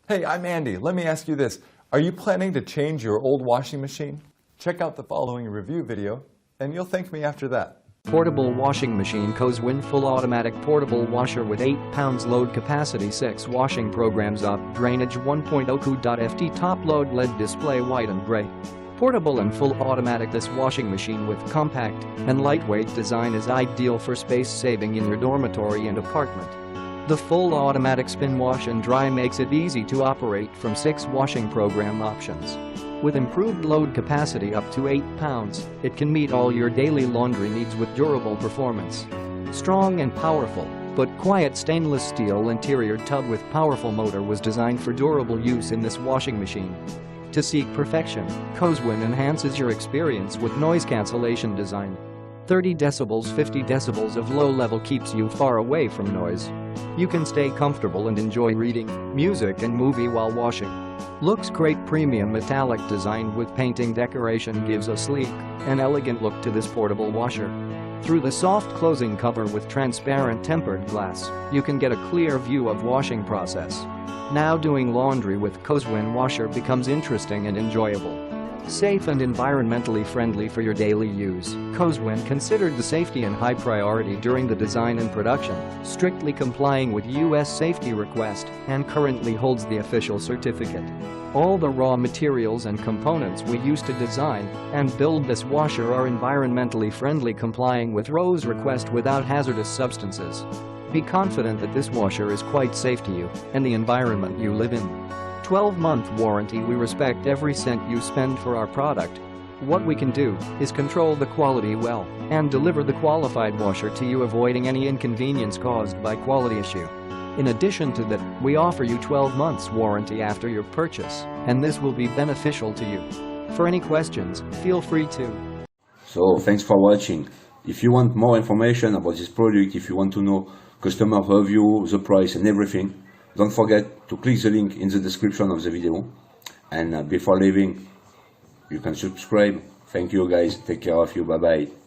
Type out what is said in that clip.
Hey, I'm Andy. Let me ask you this. Are you planning to change your old washing machine? Check out the following review video, and you'll thank me after that. Portable washing machine Koswin full automatic portable washer with 8 pounds load capacity, 6 washing programs up, drainage 1.0 Cu.ft, top load LED display white and gray. Portable and full automatic, this washing machine with compact and lightweight design is ideal for space saving in your dormitory and apartment. The full automatic spin wash and dry makes it easy to operate from 6 washing program options. With improved load capacity up to 8 pounds, it can meet all your daily laundry needs with durable performance. Strong and powerful, but quiet stainless steel interior tub with powerful motor was designed for durable use in this washing machine. To seek perfection, Koswin enhances your experience with noise cancellation design. 30 decibels, 50 decibels of low level keeps you far away from noise. You can stay comfortable and enjoy reading, music and movie while washing. Looks great. Premium metallic design with painting decoration gives a sleek and elegant look to this portable washer. Through the soft closing cover with transparent tempered glass, you can get a clear view of washing process. Now doing laundry with Koswin washer becomes interesting and enjoyable. Safe and environmentally friendly for your daily use, Koswin considered the safety and high priority during the design and production, strictly complying with U.S. safety request, and currently holds the official certificate. All the raw materials and components we use to design and build this washer are environmentally friendly, complying with RoHS request without hazardous substances. Be confident that this washer is quite safe to you and the environment you live in. 12-month warranty. We respect every cent you spend for our product. What we can do is control the quality well and deliver the qualified washer to you, avoiding any inconvenience caused by quality issue. In addition to that, we offer you 12 months warranty after your purchase, and this will be beneficial to you. For any questions, feel free to. So thanks for watching. If you want more information about this product, if you want to know customer review, the price and everything, don't forget to click the link in the description of the video. And before leaving, you can subscribe. Thank you guys. Take care of you. Bye bye.